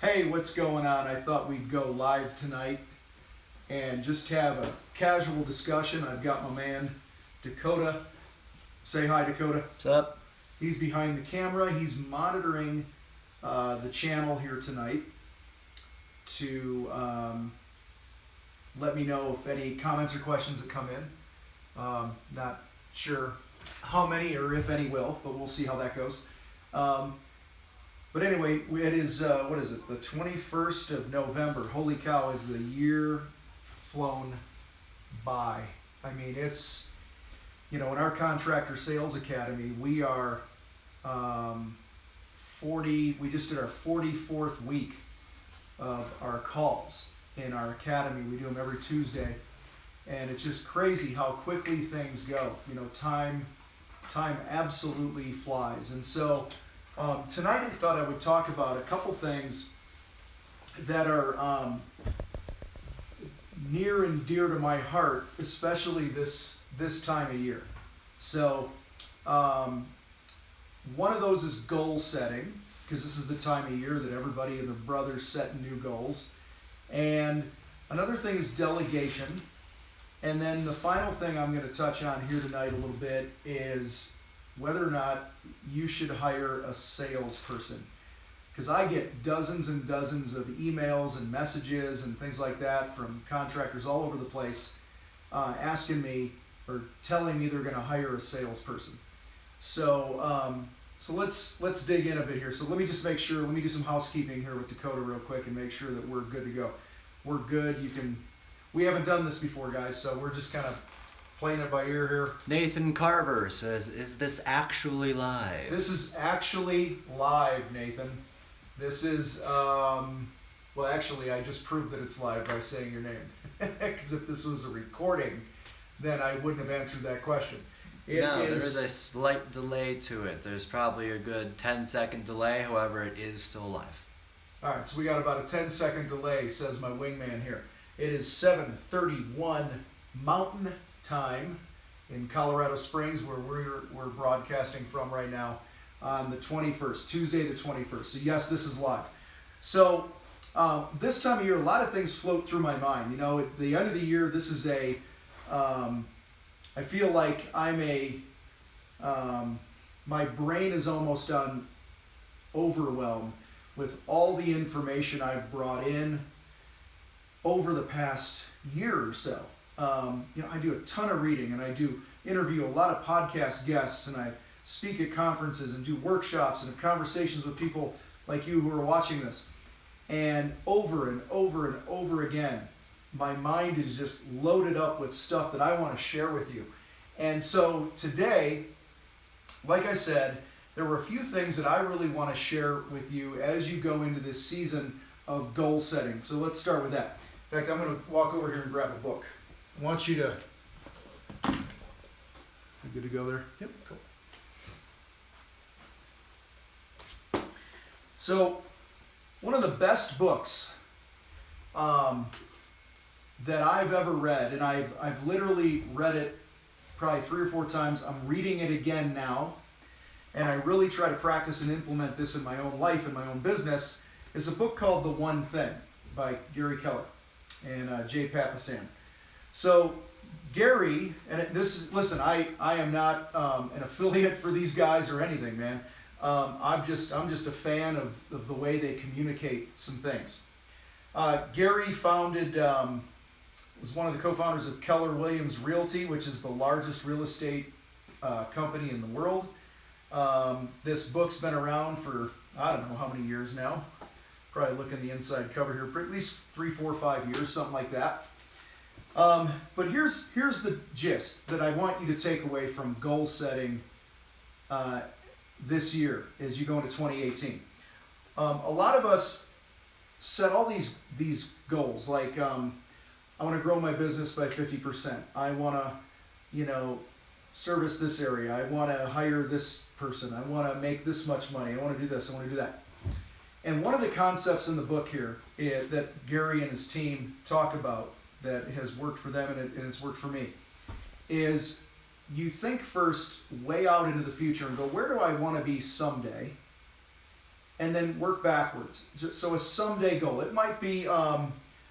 Hey, what's going on? I thought we'd go live tonight and just have a casual discussion. I've got my man Dakota. Say hi, Dakota. What's up? He's behind the camera. He's monitoring the channel here tonight to let me know if any comments or questions that come in. Not sure how many or if any will, but we'll see how that goes. But anyway, it is, what is it, the 21st of November. Holy cow, is the year flown by. I mean, it's, you know, in our Contractor Sales Academy, we are we just did our 44th week of our calls in our academy. We do them every Tuesday. And it's just crazy how quickly things go. You know, time absolutely flies. And so tonight I thought I would talk about a couple things that are near and dear to my heart, especially this time of year. So one of those is goal setting, because this is the time of year that everybody and their brothers set new goals. And another thing is delegation. And then the final thing I'm going to touch on here tonight a little bit is whether or not you should hire a salesperson. Because I get dozens and dozens of emails and messages and things like that from contractors all over the place asking me or telling me they're going to hire a salesperson. So let's dig in a bit here. So let me just make sure, let me do some housekeeping here with Dakota real quick and make sure that we're good to go. We're good. We haven't done this before, guys, so we're just kind of playing it by ear here. Nathan Carver says, is this actually live? This is actually live, Nathan. This is, well, actually, I just proved that it's live by saying your name. Because if this was a recording, then I wouldn't have answered that question. There is a slight delay to it. There's probably a good 10-second delay, however, it is still live. All right, so we got about a 10-second delay, says my wingman here. It is 7:31 Mountain Time in Colorado Springs, where we're broadcasting from right now on the 21st, Tuesday the 21st. So yes, this is live. So this time of year, a lot of things float through my mind. You know, at the end of the year, this is I feel like my brain is almost on overwhelm with all the information I've brought in over the past year or so. You know, I do a ton of reading and I do interview a lot of podcast guests and I speak at conferences and do workshops and have conversations with people like you who are watching this. And over and over and over again, my mind is just loaded up with stuff that I want to share with you. And so today, like I said, there were a few things that I really want to share with you as you go into this season of goal setting. So let's start with that. In fact, I'm going to walk over here and grab a book. I want you to... You good to go there? Yep, cool. So, one of the best books that I've ever read, and I've literally read it probably 3 or 4 times. I'm reading it again now, and I really try to practice and implement this in my own life and my own business, is a book called The One Thing by Gary Keller and Jay Papasan. So Gary, and listen, I am not an affiliate for these guys or anything, man. I'm just a fan of the way they communicate some things. Gary was one of the co-founders of Keller Williams Realty, which is the largest real estate company in the world. This book's been around for, I don't know how many years now. Probably looking the inside cover here, at least 3, 4, 5 years, something like that. But here's the gist that I want you to take away from goal setting this year as you go into 2018. A lot of us set all these goals, like I want to grow my business by 50%. I want to, service this area. I want to hire this person. I want to make this much money. I want to do this. I want to do that. And one of the concepts in the book here that Gary and his team talk about that has worked for them and it's worked for me is you think first way out into the future and go, where do I want to be someday? and then work backwards. So a someday goal. It might be, I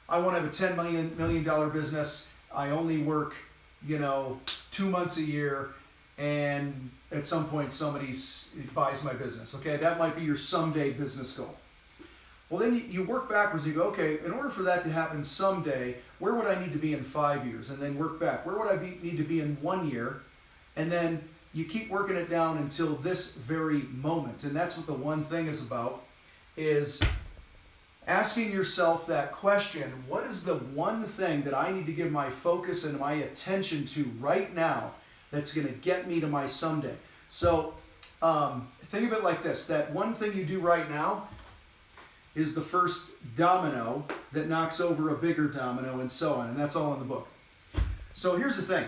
want to have a $10 million business. I only work, 2 months a year, and at some point somebody buys my business. Okay, that might be your someday business goal. Well, then you work backwards. You go, okay, in order for that to happen someday, where would I need to be in 5 years? And then work back. Where would I need to be in 1 year? And then you keep working it down until this very moment. And that's what the one thing is about, is asking yourself that question: what is the one thing that I need to give my focus and my attention to right now that's going to get me to my someday? So think of it like this: that one thing you do right now is the first domino that knocks over a bigger domino, and so on. And that's all in the book. So here's the thing.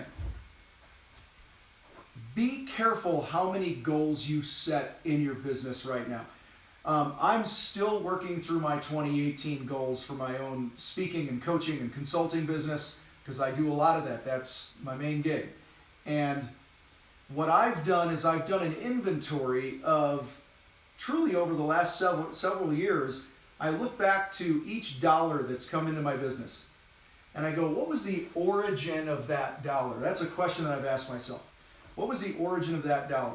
Be careful how many goals you set in your business right now. I'm still working through my 2018 goals for my own speaking and coaching and consulting business, because I do a lot of that. That's my main gig. And what I've done is I've done an inventory of, truly over the last several years, I look back to each dollar that's come into my business. And I go, what was the origin of that dollar? That's a question that I've asked myself. What was the origin of that dollar?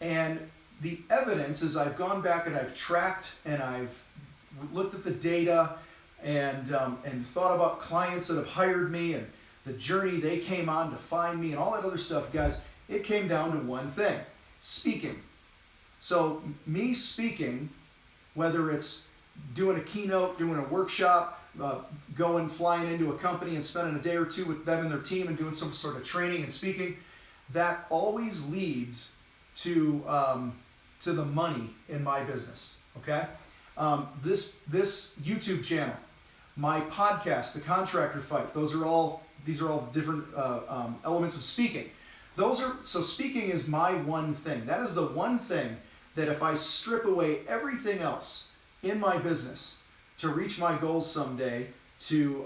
And the evidence is I've gone back and I've tracked and I've looked at the data and thought about clients that have hired me and the journey they came on to find me and all that other stuff. Guys, it came down to one thing: speaking. So me speaking, whether it's doing a keynote, doing a workshop, flying into a company and spending a day or two with them and their team and doing some sort of training and speaking, that always leads to the money in my business. Okay, this YouTube channel, my podcast, the Contractor Fight, these are all different elements of speaking. So speaking is my one thing. That is the one thing that if I strip away everything else in my business to reach my goals someday, to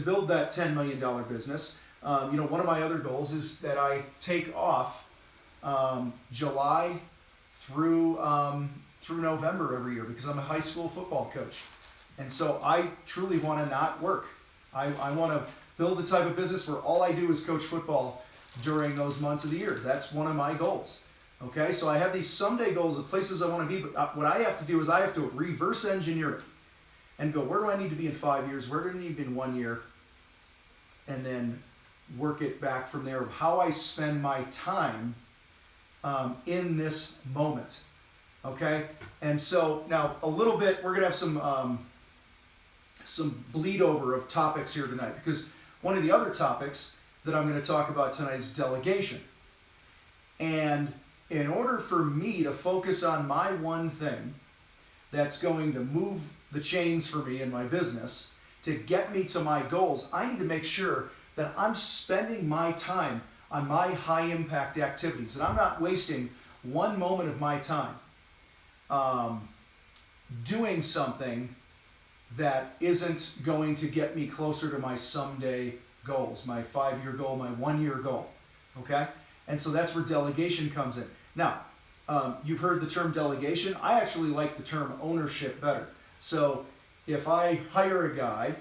build that $10 million business. One of my other goals is that I take off July through November every year, because I'm a high school football coach. And so I truly want to not work. I want to build the type of business where all I do is coach football during those months of the year. That's one of my goals. Okay, so I have these someday goals of places I want to be, but what I have to do is I have to reverse engineer it and go, where do I need to be in 5 years? Where do I need to be in 1 year? And then work it back from there of how I spend my time in this moment. Okay, and so now a little bit, we're going to have some bleed over of topics here tonight, because one of the other topics that I'm going to talk about tonight is delegation. And in order for me to focus on my one thing that's going to move the chains for me in my business to get me to my goals, I need to make sure that I'm spending my time on my high impact activities, and I'm not wasting one moment of my time doing something that isn't going to get me closer to my someday goals, my 5-year goal, my 1-year goal. Okay? And so that's where delegation comes in. Now, you've heard the term delegation. I actually like the term ownership better. So if I hire a guy,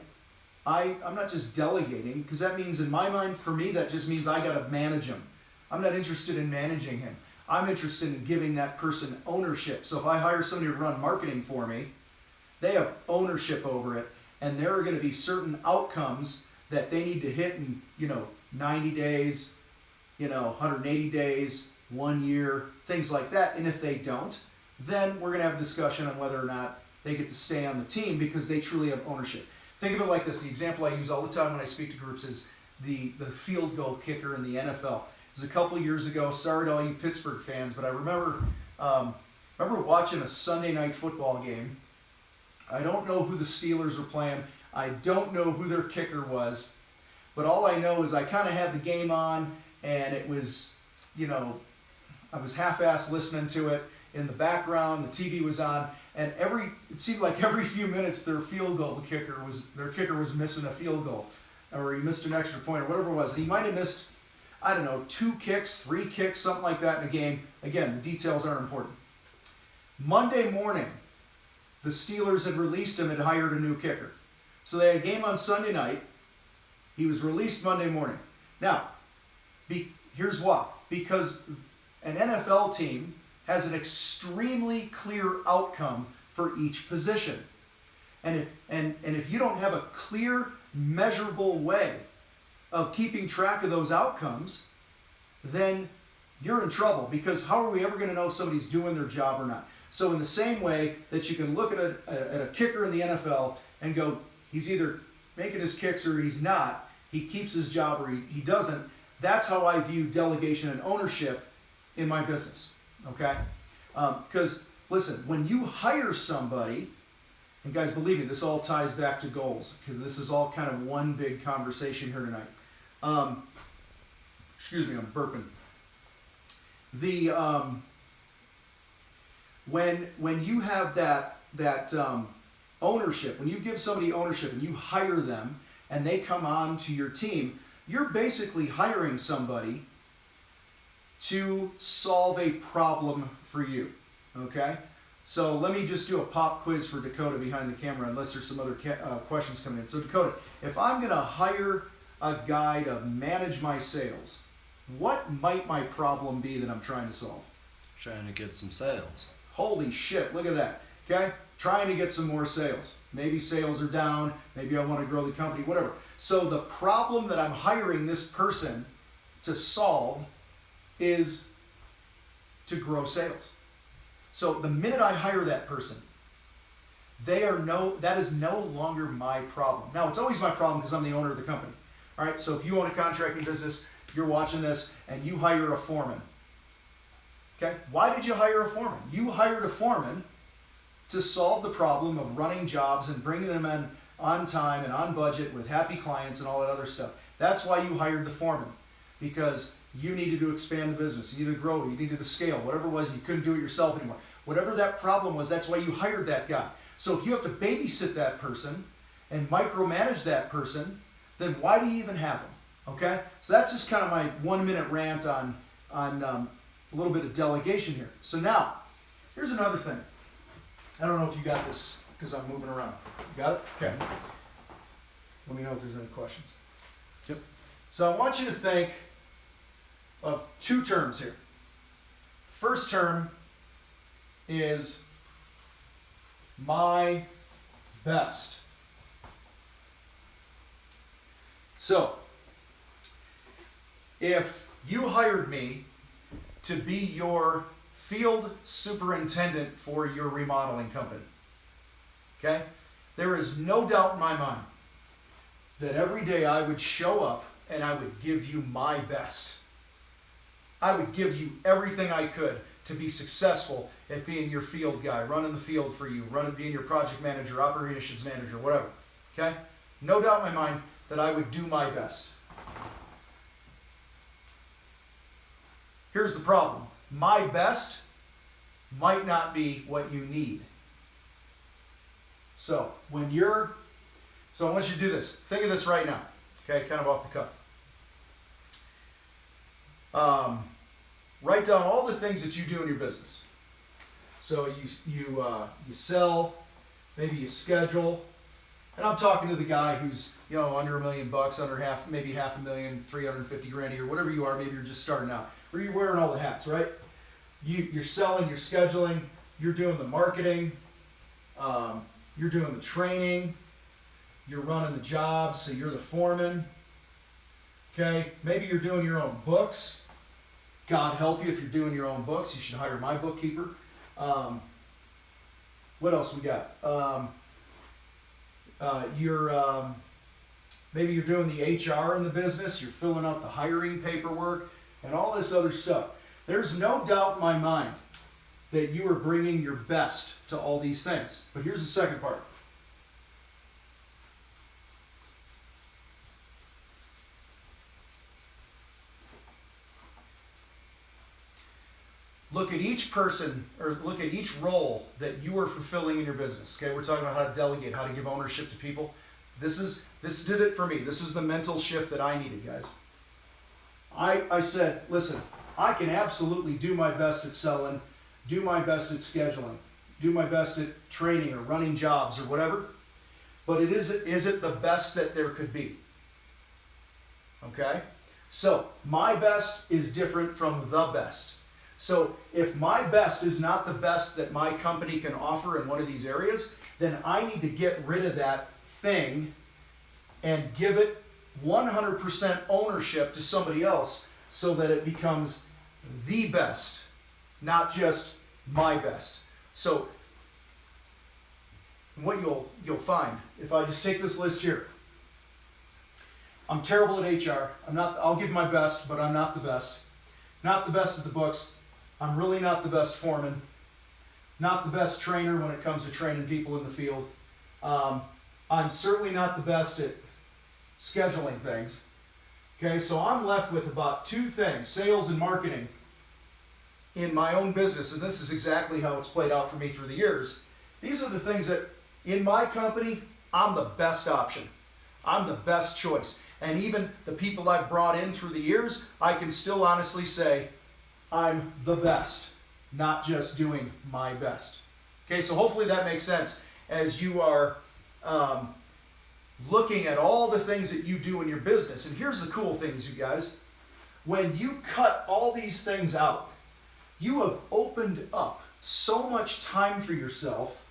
I'm not just delegating, because that means, in my mind, for me, that just means I got to manage him. I'm not interested in managing him. I'm interested in giving that person ownership. So if I hire somebody to run marketing for me, they have ownership over it, and there are going to be certain outcomes that they need to hit in 90 days, 180 days, 1 year, things like that. And if they don't, then we're going to have a discussion on whether or not they get to stay on the team, because they truly have ownership. Think of it like this. The example I use all the time when I speak to groups is the field goal kicker in the NFL. It was a couple years ago. Sorry to all you Pittsburgh fans, but I remember watching a Sunday night football game. I don't know who the Steelers were playing. I don't know who their kicker was. But all I know is I kind of had the game on, and it was, I was half-assed listening to it. In the background, the TV was on, and it seemed like every few minutes their kicker was missing a field goal, or he missed an extra point, or whatever it was. And he might have missed, 2 kicks, 3 kicks, something like that in a game. Again, the details aren't important. Monday morning, the Steelers had released him and hired a new kicker. So they had a game on Sunday night. He was released Monday morning. Now, here's why. Because an NFL team has an extremely clear outcome for each position. And if you don't have a clear, measurable way of keeping track of those outcomes, then you're in trouble, because how are we ever going to know if somebody's doing their job or not? So in the same way that you can look at a kicker in the NFL and go, he's either making his kicks or he's not, he keeps his job or he doesn't, that's how I view delegation and ownership in my business, okay? Because, listen, when you hire somebody, and guys, believe me, this all ties back to goals, because this is all kind of one big conversation here tonight. Excuse me, I'm burping. When you have that ownership, when you give somebody ownership and you hire them and they come on to your team, you're basically hiring somebody to solve a problem for you, okay? So let me just do a pop quiz for Dakota behind the camera, unless there's some other questions coming in. So Dakota, if I'm going to hire a guy to manage my sales, what might my problem be that I'm trying to solve? Trying to get some sales. Holy shit, look at that, okay? Trying to get some more sales. Maybe sales are down, maybe I want to grow the company, whatever. So the problem that I'm hiring this person to solve is to grow sales. So the minute I hire that person, that is no longer my problem. Now, it's always my problem because I'm the owner of the company. All right, so if you own a contracting business, you're watching this, and you hire a foreman. Okay, why did you hire a foreman? You hired a foreman to solve the problem of running jobs and bringing them in on time and on budget with happy clients and all that other stuff. That's why you hired the foreman, because you needed to expand the business, you needed to grow, you needed to scale, whatever it was, you couldn't do it yourself anymore. Whatever that problem was, that's why you hired that guy. So if you have to babysit that person and micromanage that person, then why do you even have him? Okay? So that's just kind of my 1 minute rant on a little bit of delegation here. So now, here's another thing. I don't know if you got this because I'm moving around. You got it? Okay. Let me know if there's any questions. Yep. So I want you to think of two terms here. First term is my best. So, if you hired me to be your field superintendent for your remodeling company, okay, there is no doubt in my mind that every day I would show up and I would give you my best. I would give you everything I could to be successful at being your field guy, running the field for you, being your project manager, operations manager, whatever. Okay? No doubt in my mind that I would do my best. Here's the problem. My best might not be what you need. So I want you to do this. Think of this right now. Okay, kind of off the cuff. Write down all the things that you do in your business. So you sell, maybe you schedule, and I'm talking to the guy who's under $1 million, under maybe $500,000, 350 grand a year, whatever you are. Maybe you're just starting out, or you're wearing all the hats, right? You're selling, you're scheduling, you're doing the marketing, you're doing the training, you're running the jobs, so you're the foreman. Okay, maybe you're doing your own books. God help you if you're doing your own books. You should hire my bookkeeper. What else we got? Maybe you're doing the HR in the business. You're filling out the hiring paperwork and all this other stuff. There's no doubt in my mind that you are bringing your best to all these things. But here's the second part. Look at each person, or look at each role that you are fulfilling in your business. Okay, we're talking about how to delegate, how to give ownership to people. This did it for me. This was the mental shift that I needed, guys. I said, listen, I can absolutely do my best at selling, do my best at scheduling, do my best at training or running jobs or whatever, but is it the best that there could be? Okay? So, my best is different from the best. So, if my best is not the best that my company can offer in one of these areas, then I need to get rid of that thing and give it 100% ownership to somebody else so that it becomes the best, not just my best. So, what you'll find, if I just take this list here, I'm terrible at HR. I'll give my best, but I'm not the best. Not the best at the books. I'm really not the best foreman. Not the best trainer when it comes to training people in the field. I'm certainly not the best at scheduling things. Okay, so I'm left with about two things, sales and marketing, in my own business, and this is exactly how it's played out for me through the years. These are the things that, in my company, I'm the best option. I'm the best choice. And even the people I've brought in through the years, I can still honestly say, I'm the best, not just doing my best. Okay, so hopefully that makes sense as you are looking at all the things that you do in your business. And here's the cool things, you guys. When you cut all these things out, you have opened up so much time for yourself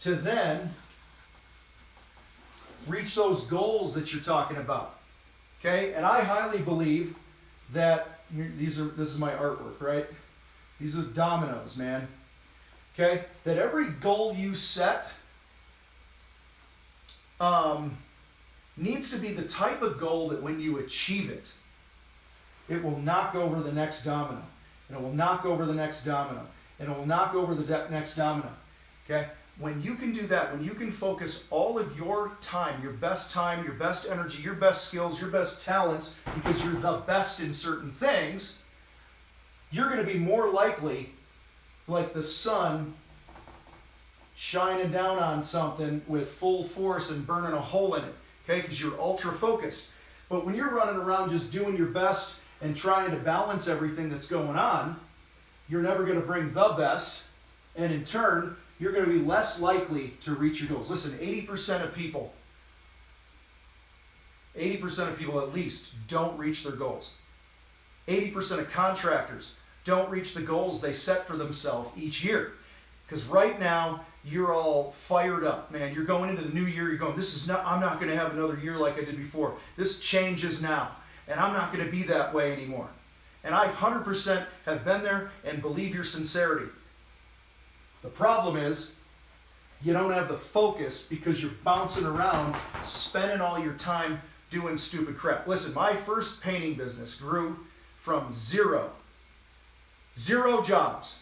to then reach those goals that you're talking about. Okay, and I highly believe that this is my artwork, right? These are dominoes, man. Okay, that every goal you set needs to be the type of goal that when you achieve it, it will knock over the next domino, and it will knock over the next domino, and it will knock over the next domino. Okay. When you can do that, when you can focus all of your time, your best energy, your best skills, your best talents, because you're the best in certain things, you're going to be more likely like the sun shining down on something with full force and burning a hole in it, okay, because you're ultra focused. But when you're running around just doing your best and trying to balance everything that's going on, you're never going to bring the best, and in turn, you're going to be less likely to reach your goals. Listen, 80% of people at least don't reach their goals. 80% of contractors don't reach the goals they set for themselves each year. Because right now, you're all fired up, man. You're going into the new year, you're going, I'm not going to have another year like I did before. This changes now, and I'm not going to be that way anymore. And I 100% have been there and believe your sincerity. The problem is, you don't have the focus because you're bouncing around, spending all your time doing stupid crap. Listen, my first painting business grew from zero jobs,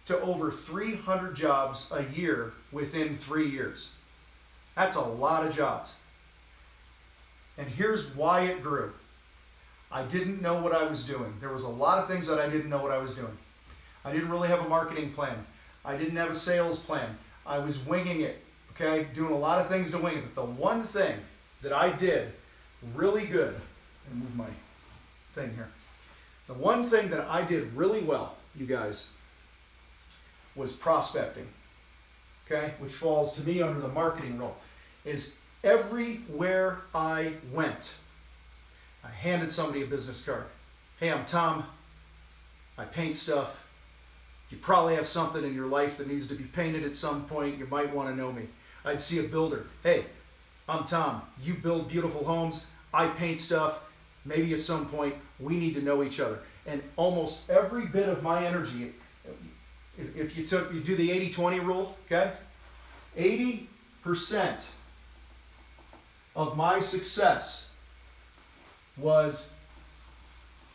to over 300 jobs a year within 3 years. That's a lot of jobs. And here's why it grew. I didn't know what I was doing. There was a lot of things that I didn't know what I was doing. I didn't really have a marketing plan. I didn't have a sales plan. I was winging it, okay? Doing a lot of things to wing it. But the one thing that I did really good, let me move my thing here. The one thing that I did really well, you guys, was prospecting, okay? Which falls to me under the marketing role. Is everywhere I went, I handed somebody a business card. Hey, I'm Tom. I paint stuff. You probably have something in your life that needs to be painted at some point. You might want to know me. I'd see a builder. Hey, I'm Tom. You build beautiful homes. I paint stuff. Maybe at some point we need to know each other. And almost every bit of my energy, if you do the 80-20 rule, okay? 80% of my success was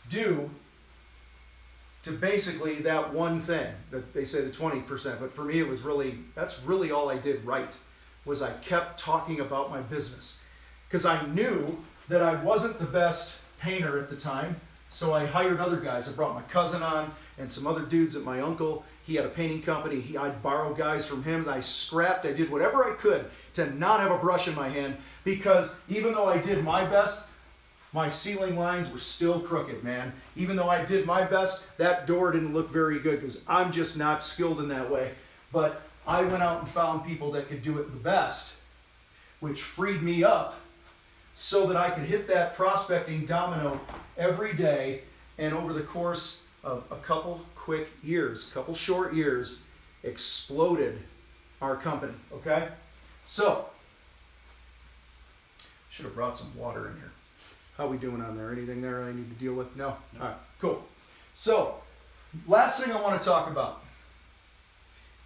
due to basically that one thing that they say the 20%, but for me it was that's really all I did right, was I kept talking about my business. Because I knew that I wasn't the best painter at the time, so I hired other guys. I brought my cousin on and some other dudes at my uncle. He had a painting company. I'd borrow guys from him. I scrapped. I did whatever I could to not have a brush in my hand, because even though I did my best, My ceiling lines were still crooked, man. Even though I did my best, that door didn't look very good because I'm just not skilled in that way. But I went out and found people that could do it the best, which freed me up so that I could hit that prospecting domino every day. And over the course of a couple quick years, couple short years, exploded our company, okay? So, should have brought some water in here. How we doing on there? Anything there I need to deal with? No? No. All right, cool. So, last thing I want to talk about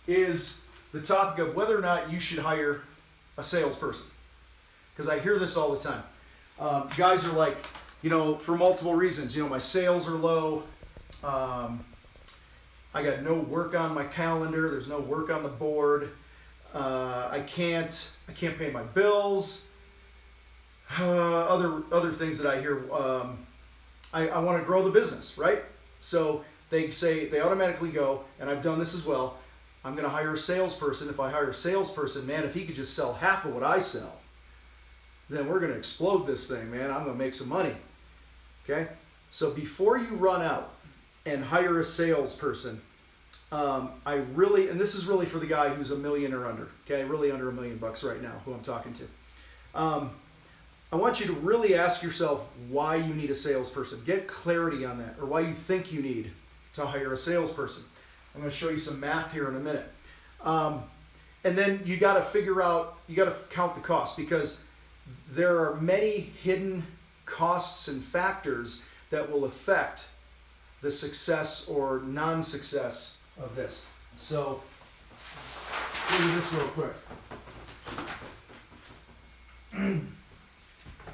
is the topic of whether or not you should hire a salesperson. Because I hear this all the time. Guys are like, you know, for multiple reasons. You know, my sales are low. I got no work on my calendar. There's no work on the board. I can't pay my bills. Other things that I hear. I want to grow the business, right? So they automatically go, and I've done this as well. I'm going to hire a salesperson. If I hire a salesperson, man, if he could just sell half of what I sell, then we're going to explode this thing, man. I'm going to make some money. Okay? So before you run out and hire a salesperson, and this is really for the guy who's $1 million or under, okay? Really under $1 million right now, who I'm talking to. I want you to really ask yourself why you need a salesperson. Get clarity on that, or why you think you need to hire a salesperson. I'm going to show you some math here in a minute. And then you got to figure out, you got to count the cost, because there are many hidden costs and factors that will affect the success or non-success of this. So, let's look at this real quick.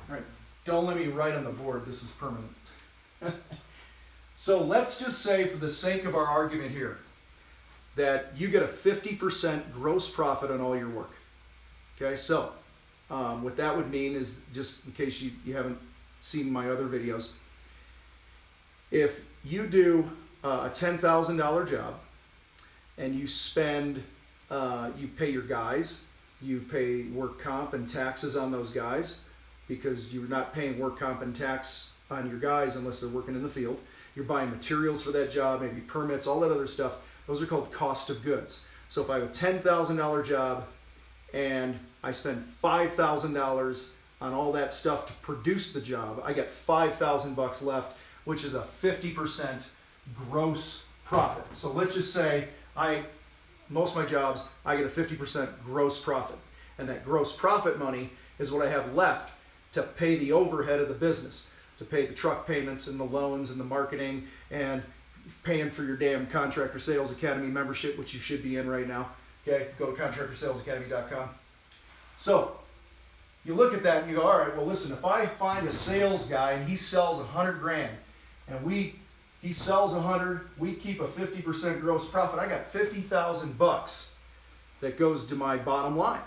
All right, don't let me write on the board, this is permanent. So let's just say, for the sake of our argument here, that you get a 50% gross profit on all your work. Okay, so what that would mean is, just in case you haven't seen my other videos, if you do a $10,000 job and you spend, you pay your guys, you pay work comp and taxes on those guys, because you're not paying work comp and tax on your guys unless they're working in the field. You're buying materials for that job, maybe permits, all that other stuff. Those are called cost of goods. So if I have a $10,000 job and I spend $5,000 on all that stuff to produce the job, I get $5,000 left, which is a 50% gross profit. So let's just say most of my jobs, I get a 50% gross profit. And that gross profit money is what I have left to pay the overhead of the business, to pay the truck payments and the loans and the marketing and paying for your damn Contractor Sales Academy membership, which you should be in right now. Okay, go to contractorsalesacademy.com. So you look at that and you go, all right, well listen, if I find a sales guy and he sells 100 grand and he sells 100, we keep a 50% gross profit, I got $50,000 that goes to my bottom line.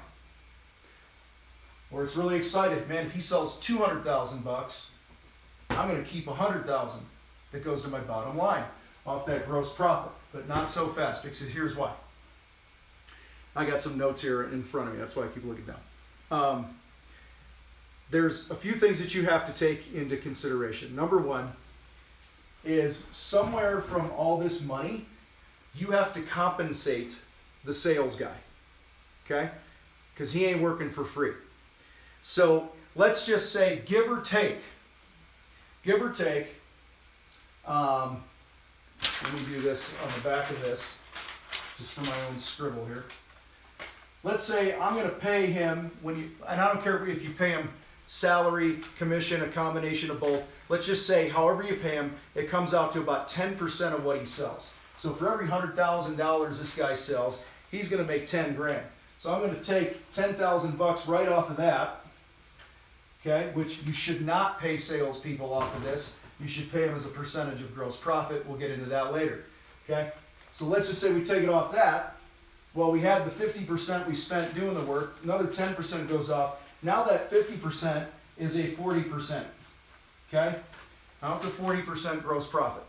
Or it's really excited, man, if he sells $200,000, I'm going to keep $100,000 that goes to my bottom line off that gross profit. But not so fast, because here's why. I got some notes here in front of me, that's why I keep looking down. There's a few things that you have to take into consideration. Number one is, somewhere from all this money, you have to compensate the sales guy, okay? Because he ain't working for free. So let's just say, give or take, let me do this on the back of this, just for my own scribble here. Let's say I'm going to pay him, and I don't care if you pay him salary, commission, a combination of both. Let's just say, however you pay him, it comes out to about 10% of what he sells. So for every $100,000 this guy sells, he's going to make 10 grand. So I'm going to take $10,000 right off of that. Okay, which you should not pay salespeople off of this. You should pay them as a percentage of gross profit. We'll get into that later. Okay, so let's just say we take it off that. Well, we had the 50% we spent doing the work. Another 10% goes off. Now that 50% is a 40%. Okay, now it's a 40% gross profit.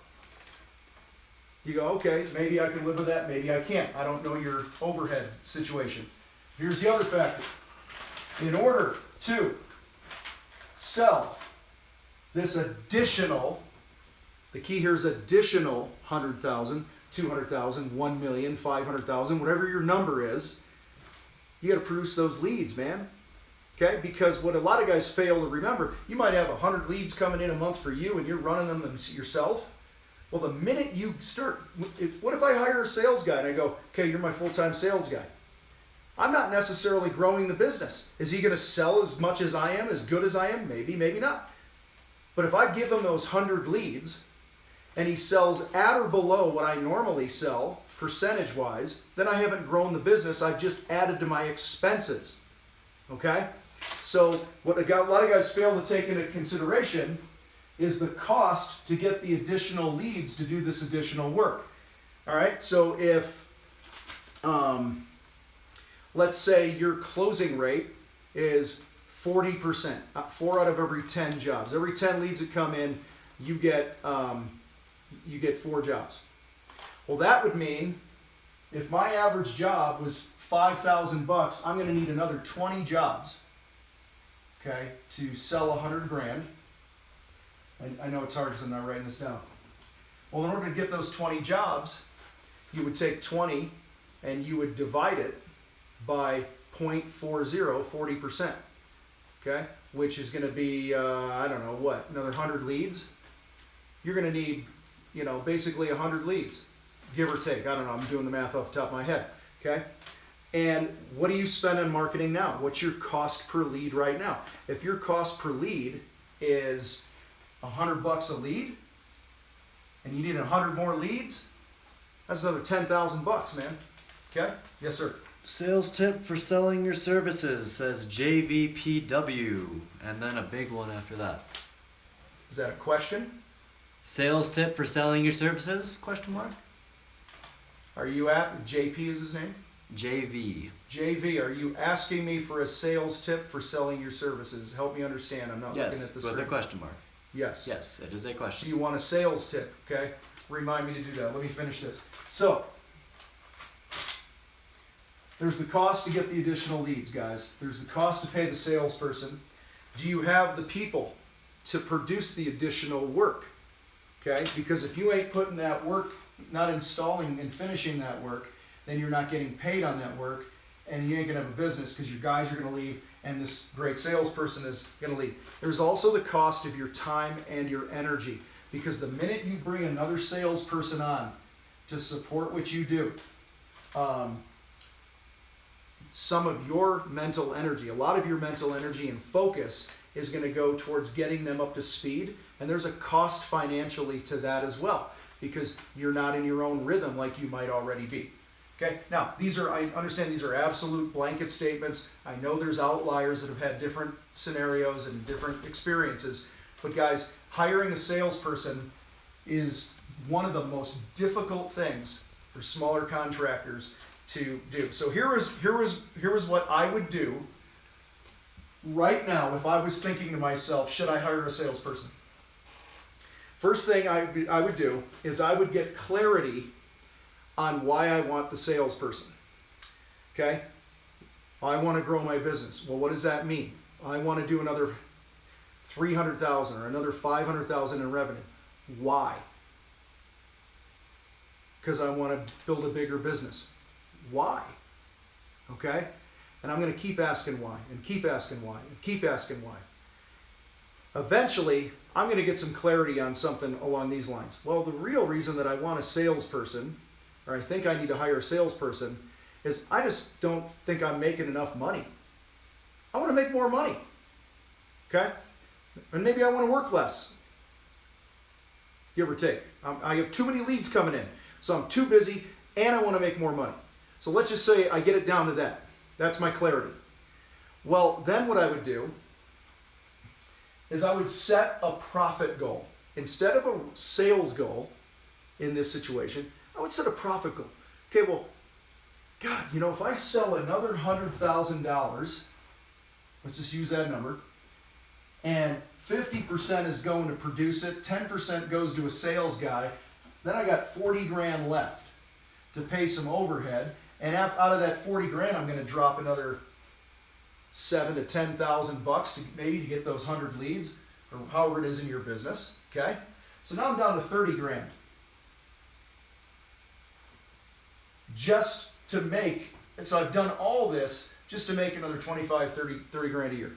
You go, okay, maybe I can live with that, maybe I can't. I don't know your overhead situation. Here's the other factor. In order to sell this additional, the key here is additional 100,000, 200,000, 1 million, 500,000, whatever your number is, you got to produce those leads, man. Okay? Because what a lot of guys fail to remember, you might have 100 leads coming in a month for you and you're running them yourself. Well, the minute you start, what if I hire a sales guy and I go, okay, you're my full-time sales guy? I'm not necessarily growing the business. Is he going to sell as much as I am, as good as I am? Maybe, maybe not. But if I give him those 100 leads and he sells at or below what I normally sell, percentage-wise, then I haven't grown the business. I've just added to my expenses. Okay? So what a lot of guys fail to take into consideration is the cost to get the additional leads to do this additional work. All right? So if, let's say your closing rate is 40%, 4 out of every 10 jobs. Every 10 leads that come in, you get 4 jobs. Well, that would mean if my average job was $5,000, I'm going to need another 20 jobs, okay, to sell 100 grand. I know it's hard because I'm not writing this down. Well, in order to get those 20 jobs, you would take 20 and you would divide it by 0.40, 40%, okay, which is going to be, I don't know what, another 100 leads. You're going to need, basically 100 leads, give or take. I don't know, I'm doing the math off the top of my head, okay? And what do you spend on marketing now? What's your cost per lead right now? If your cost per lead is $100 a lead, and you need 100 more leads, that's another $10,000, man. Okay? Yes, sir. Sales tip for selling your services, says JVPW, and then a big one after that. Is that a question? Sales tip for selling your services? Question mark. Are you at JP is his name? JV. JV, are you asking me for a sales tip for selling your services? Help me understand. I'm not looking at Yes, the with a screen. question mark. Yes. Yes, it is a So question. you want a sales tip, okay? Remind me to do that. Let me finish this. So, there's the cost to get the additional leads, guys. There's the cost to pay the salesperson. Do you have the people to produce the additional work? Okay? Because if you ain't putting that work, not installing and finishing that work, then you're not getting paid on that work, and you ain't gonna have a business because your guys are gonna leave and this great salesperson is gonna leave. There's also the cost of your time and your energy, because the minute you bring another salesperson on to support what you do, some of your mental energy, a lot of your mental energy and focus is going to go towards getting them up to speed, and there's a cost financially to that as well, because you're not in your own rhythm like you might already be. Okay, now I understand these are absolute blanket statements. I know there's outliers that have had different scenarios and different experiences, but guys, hiring a salesperson is one of the most difficult things for smaller contractors to do. So here was what I would do right now if I was thinking to myself, should I hire a salesperson? First thing I would do is I would get clarity on why I want the salesperson. Okay? I want to grow my business. Well, what does that mean? I want to do another 300,000 or another 500,000 in revenue. Why? Because I want to build a bigger business. Why? Okay? And I'm going to keep asking why, and keep asking why, and keep asking why. Eventually, I'm going to get some clarity on something along these lines. Well, the real reason that I want a salesperson, or I think I need to hire a salesperson, is I just don't think I'm making enough money. I want to make more money. Okay? And maybe I want to work less. Give or take. I have too many leads coming in, so I'm too busy, and I want to make more money. So let's just say I get it down to that. That's my clarity. Well, then what I would do is I would set a profit goal. Instead of a sales goal in this situation, I would set a profit goal. Okay, well, God, if I sell another $100,000, let's just use that number, and 50% is going to produce it, 10% goes to a sales guy, then I got 40 grand left to pay some overhead, and out of that 40 grand, I'm going to drop another $7,000 to $10,000 maybe to get those 100 leads. or however it is in your business, okay? So now I'm down to 30 grand. Just to make, and so I've done all this just to make another 25, 30 grand a year.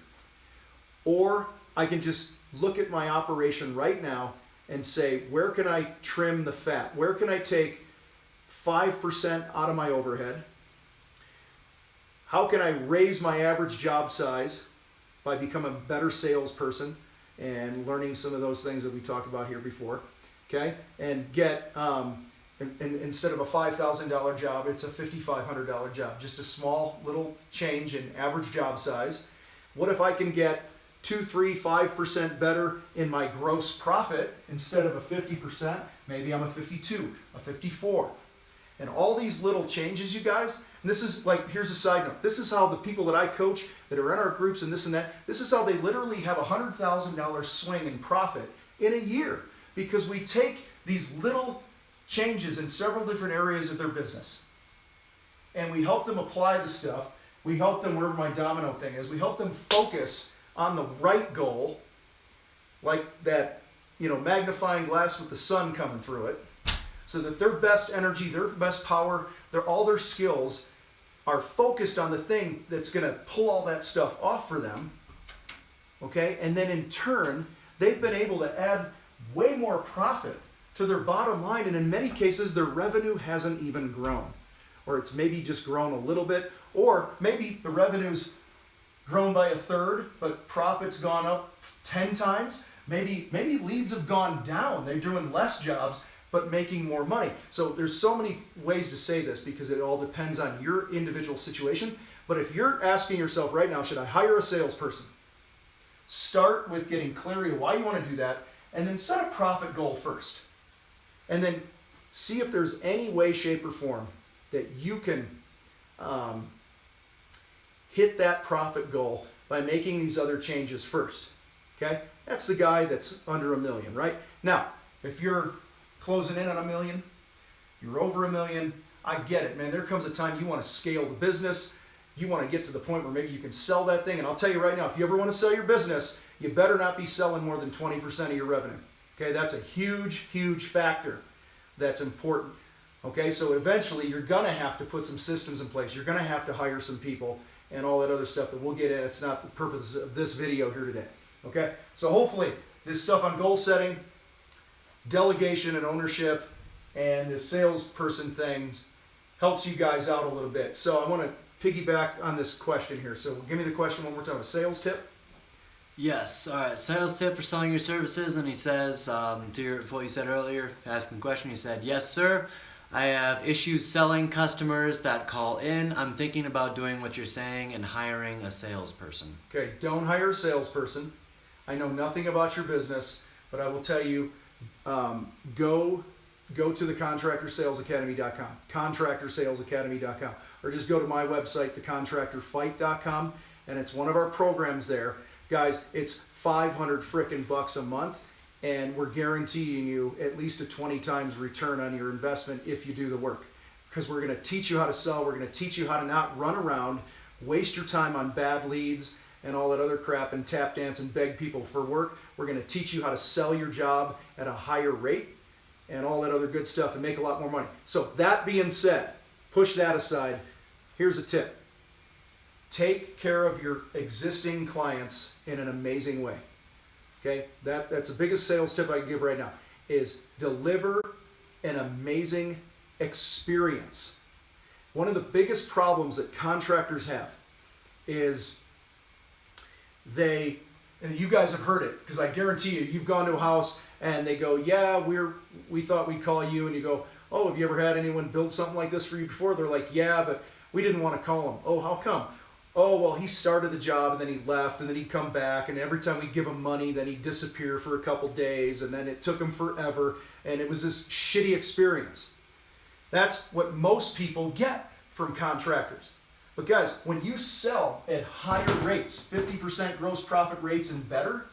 Or I can just look at my operation right now and say, where can I trim the fat? Where can I take 5% out of my overhead? How can I raise my average job size by becoming a better salesperson and learning some of those things that we talked about here before, okay? And get, and instead of a $5,000 job, it's a $5,500 job, just a small little change in average job size. What if I can get 2, 3, 5% better in my gross profit instead of a 50%? Maybe I'm a 52, a 54. And all these little changes, you guys, and this is like, here's a side note. This is how the people that I coach that are in our groups and this and that, this is how they literally have a $100,000 swing in profit in a year, because we take these little changes in several different areas of their business and we help them apply the stuff. We help them, wherever my domino thing is, we help them focus on the right goal, like that, magnifying glass with the sun coming through it, so that their best energy, their best power, all their skills are focused on the thing that's going to pull all that stuff off for them, okay? And then in turn, they've been able to add way more profit to their bottom line, and in many cases, their revenue hasn't even grown. Or it's maybe just grown a little bit, or maybe the revenue's grown by a third, but profit's gone up 10 times. Maybe leads have gone down. They're doing less jobs, but making more money. So there's so many ways to say this because it all depends on your individual situation. But if you're asking yourself right now, should I hire a salesperson? Start with getting clarity of why you want to do that, and then set a profit goal first. And then see if there's any way, shape, or form that you can hit that profit goal by making these other changes first. Okay? That's the guy that's under $1 million, right? Now, if you're closing in on $1 million, you're over $1 million, I get it, man. There comes a time you want to scale the business. You want to get to the point where maybe you can sell that thing. And I'll tell you right now, if you ever want to sell your business, you better not be selling more than 20% of your revenue. Okay, that's a huge, huge factor that's important. Okay, so eventually you're going to have to put some systems in place. You're going to have to hire some people and all that other stuff that we'll get in. It's not the purpose of this video here today. Okay, so hopefully this stuff on goal setting, delegation and ownership, and the salesperson things helps you guys out a little bit. So I want to piggyback on this question here. So give me the question one more time. A sales tip? Yes. All right. Sales tip for selling your services. And he says, to what you said earlier, asking a question, he said, yes, sir. I have issues selling customers that call in. I'm thinking about doing what you're saying and hiring a salesperson. Okay. Don't hire a salesperson. I know nothing about your business, but I will tell you, go to the contractorsalesacademy.com, contractorsalesacademy.com, or just go to my website, thecontractorfight.com, and it's one of our programs there. Guys, it's $500 frickin' bucks a month, and we're guaranteeing you at least a 20 times return on your investment if you do the work. Because we're going to teach you how to sell, we're going to teach you how to not run around, waste your time on bad leads and all that other crap and tap dance and beg people for work. We're going to teach you how to sell your job at a higher rate and all that other good stuff and make a lot more money. So that being said, push that aside. Here's a tip. Take care of your existing clients in an amazing way. Okay, that's the biggest sales tip I can give right now, is deliver an amazing experience. One of the biggest problems that contractors have is and you guys have heard it, because I guarantee you've gone to a house and they go, yeah, we thought we'd call you, and you go, oh, have you ever had anyone build something like this for you before? They're like, yeah, but we didn't want to call him. Oh, how come? Oh, well, he started the job and then he left and then he'd come back, and every time we'd give him money, then he'd disappear for a couple days, and then it took him forever, and it was this shitty experience. That's what most people get from contractors. But guys, when you sell at higher rates, 50% gross profit rates and better,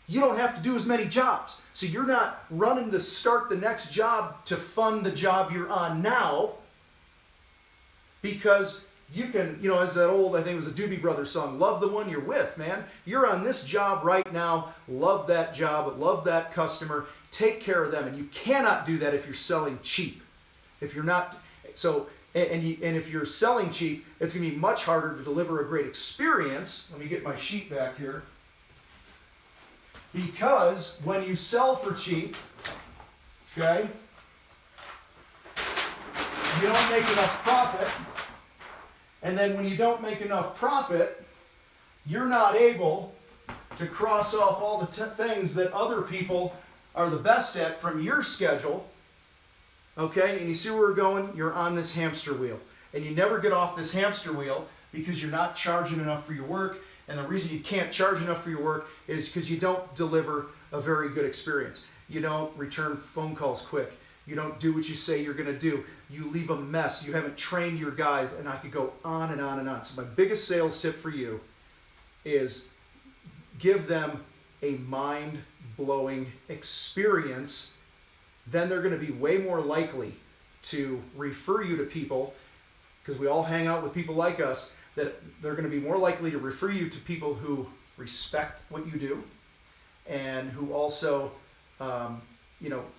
you don't have to do as many jobs. So you're not running to start the next job to fund the job you're on now, because you can, as that old, I think it was a Doobie Brothers song, love the one you're with, man. You're on this job right now. Love that job. Love that customer. Take care of them. And you cannot do that if you're selling cheap. If you're not, and if you're selling cheap, it's going to be much harder to deliver a great experience. Let me get my sheet back here. Because when you sell for cheap, okay, you don't make enough profit. And then when you don't make enough profit, you're not able to cross off all the things that other people are the best at from your schedule. Okay, and you see where we're going? You're on this hamster wheel. And you never get off this hamster wheel because you're not charging enough for your work. And the reason you can't charge enough for your work is because you don't deliver a very good experience. You don't return phone calls quick. You don't do what you say you're going to do. You leave a mess. You haven't trained your guys, and I could go on and on and on. So my biggest sales tip for you is give them a mind-blowing experience. Then they're going to be way more likely to refer you to people, because we all hang out with people like us, that they're going to be more likely to refer you to people who respect what you do and who also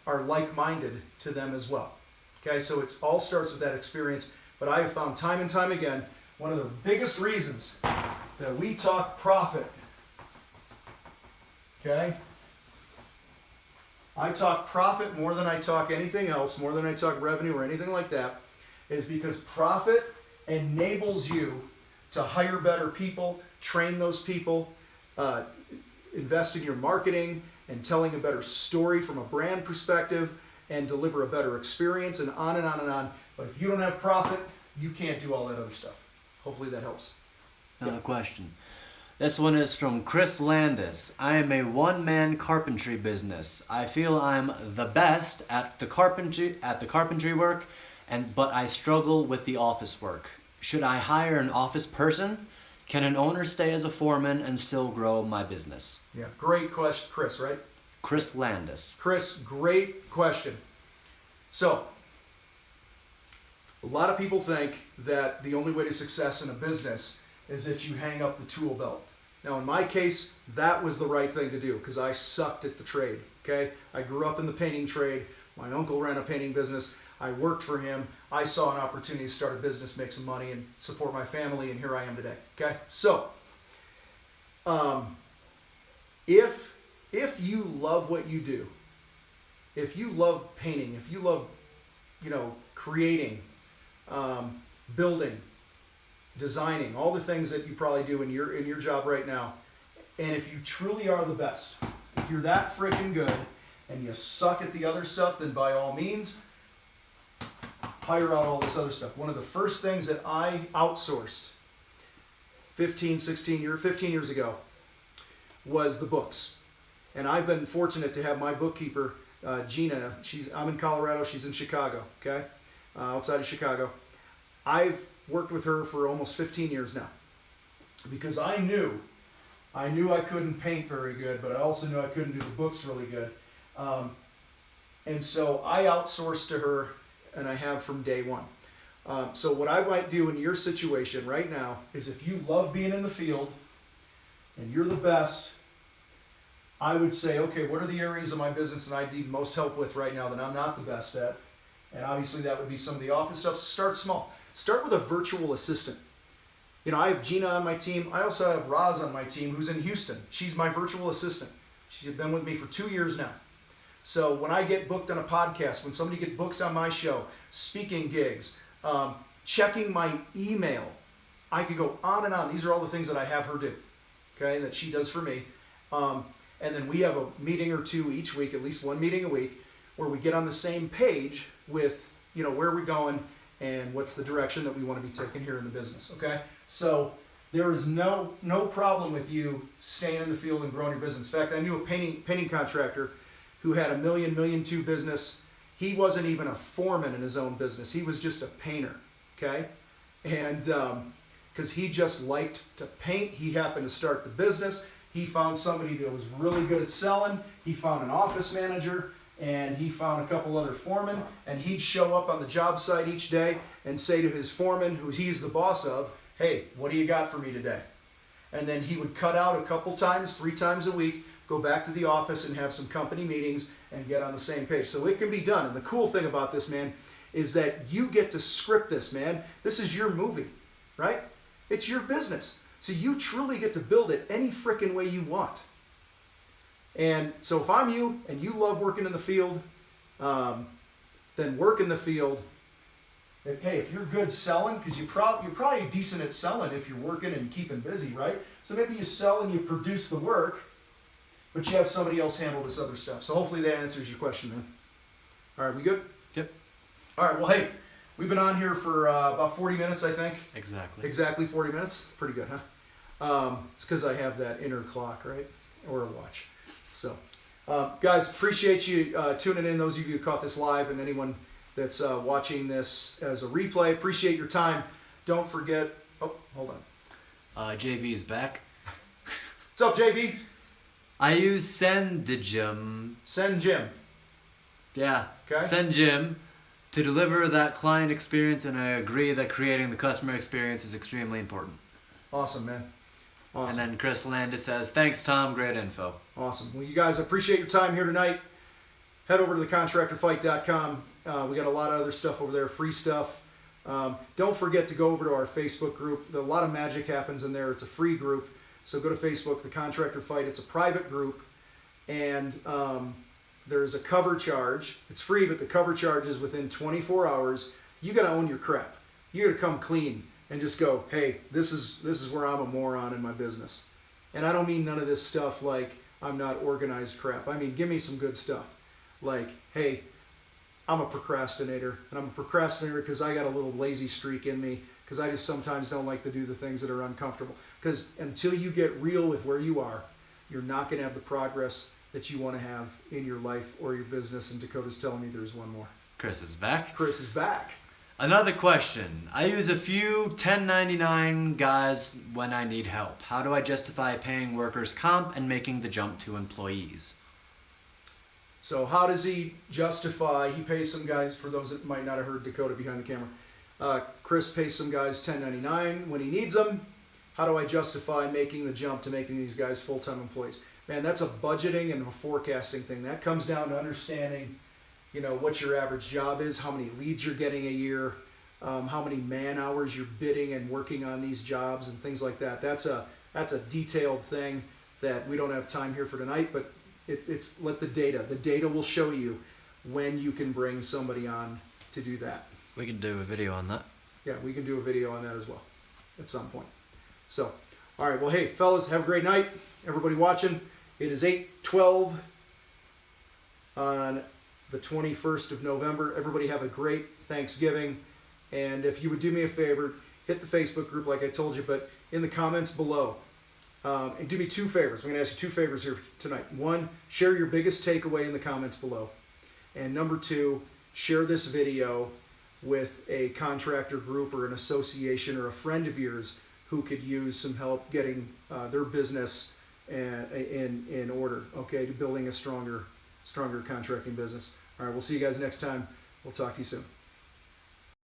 are like-minded to them as well. Okay, so it all starts with that experience. But I have found time and time again, one of the biggest reasons that we talk profit, okay? I talk profit more than I talk anything else, more than I talk revenue or anything like that, is because profit enables you to hire better people, train those people, invest in your marketing and telling a better story from a brand perspective, and deliver a better experience, and on and on and on. But if you don't have profit, you can't do all that other stuff. Hopefully that helps. Another question. This one is from Chris Landis. I am a one-man carpentry business. I feel I'm the best at the carpentry work, but I struggle with the office work. Should I hire an office person? Can an owner stay as a foreman and still grow my business? Yeah, great question, Chris, right? Chris Landis. Chris, great question. So, a lot of people think that the only way to success in a business is that you hang up the tool belt. Now, in my case, that was the right thing to do because I sucked at the trade, okay? I grew up in the painting trade. My uncle ran a painting business. I worked for him. I saw an opportunity to start a business, make some money, and support my family, and here I am today, okay? So, if you love what you do, if you love painting, if you love, creating, building, designing, all the things that you probably do in your job right now, and if you truly are the best, if you're that freaking good and you suck at the other stuff, then by all means, hire out all this other stuff. One of the first things that I outsourced 15 years ago was the books. And I've been fortunate to have my bookkeeper, Gina. I'm in Colorado, she's in Chicago, okay? Outside of Chicago. I've worked with her for almost 15 years now because I knew I couldn't paint very good, but I also knew I couldn't do the books really good. And so I outsourced to her, and I have from day one. So what I might do in your situation right now is if you love being in the field and you're the best, I would say, okay, what are the areas of my business that I need most help with right now that I'm not the best at? And obviously that would be some of the office stuff. Start small. Start with a virtual assistant. I have Gina on my team. I also have Roz on my team who's in Houston. She's my virtual assistant. She's been with me for 2 years now. So when I get booked on a podcast, when somebody gets booked on my show, speaking gigs, checking my email, I could go on and on. These are all the things that I have her do, okay, that she does for me. And then we have a meeting or two each week, at least one meeting a week, where we get on the same page with, where we're going and what's the direction that we want to be taking here in the business, okay? So there is no problem with you staying in the field and growing your business. In fact, I knew a painting contractor who had $1 million, $1.2 million business. He wasn't even a foreman in his own business. He was just a painter, okay? And because he just liked to paint, he happened to start the business. He found somebody that was really good at selling. He found an office manager, and he found a couple other foremen, and he'd show up on the job site each day and say to his foreman, who he's the boss of, hey, what do you got for me today? And then he would cut out a couple times, 3 times a week, go back to the office and have some company meetings and get on the same page. So it can be done. And the cool thing about this, man, is that you get to script this, man. This is your movie, right? It's your business. So you truly get to build it any frickin' way you want. And so if I'm you and you love working in the field, then work in the field. Hey, if you're good selling, because you're probably decent at selling if you're working and keeping busy, right? So maybe you sell and you produce the work, but you have somebody else handle this other stuff. So hopefully that answers your question, man. All right, we good? Yep. All right, well, hey, we've been on here for about 40 minutes, I think. Exactly. Exactly 40 minutes. Pretty good, huh? It's because I have that inner clock, right? Or a watch. So, guys, appreciate you tuning in. Those of you who caught this live and anyone that's watching this as a replay, appreciate your time. Don't forget. Oh, hold on. JV is back. What's up, JV? I use SendJim. Send Jim. Yeah. Okay. SendJim to deliver that client experience, and I agree that creating the customer experience is extremely important. Awesome, man. Awesome. And then Chris Landis says, thanks, Tom. Great info. Awesome. Well, you guys, appreciate your time here tonight. Head over to thecontractorfight.com. We got a lot of other stuff over there, free stuff. Don't forget to go over to our Facebook group. A lot of magic happens in there. It's a free group. So go to Facebook, The Contractor Fight. It's a private group. And there's a cover charge. It's free, but the cover charge is within 24 hours. You got to own your crap. You got to come clean and just go, hey, this is where I'm a moron in my business. And I don't mean none of this stuff like I'm not organized crap. I mean, give me some good stuff. Like, hey, I'm a procrastinator. And I'm a procrastinator because I got a little lazy streak in me, because I just sometimes don't like to do the things that are uncomfortable. Because until you get real with where you are, you're not going to have the progress that you want to have in your life or your business. And Dakota's telling me there's one more. Chris is back. Chris is back. Another question. I use a few 1099 guys when I need help. How do I justify paying workers' comp and making the jump to employees? So how does he justify, he pays some guys, for those that might not have heard Dakota behind the camera, Chris pays some guys 1099 when he needs them. How do I justify making the jump to making these guys full-time employees? Man, that's a budgeting and a forecasting thing. That comes down to understanding, you know, what your average job is, how many leads you're getting a year, how many man hours you're bidding and working on these jobs and things like that. That's a detailed thing that we don't have time here for tonight, but it's let the data will show you when you can bring somebody on to do that. We can do a video on that. Yeah, we can do a video on that as well at some point. So, all right, well, hey, fellas, have a great night. Everybody watching, it is 8:12 on the 21st of November. Everybody have a great Thanksgiving. And if you would do me a favor, hit the Facebook group like I told you, but in the comments below, and do me 2 favors. I'm going to ask you 2 favors here tonight. 1, share your biggest takeaway in the comments below. And number 2, share this video with a contractor group or an association or a friend of yours who could use some help getting their business in order, okay, to building a stronger contracting business. All right, we'll see you guys next time. We'll talk to you soon.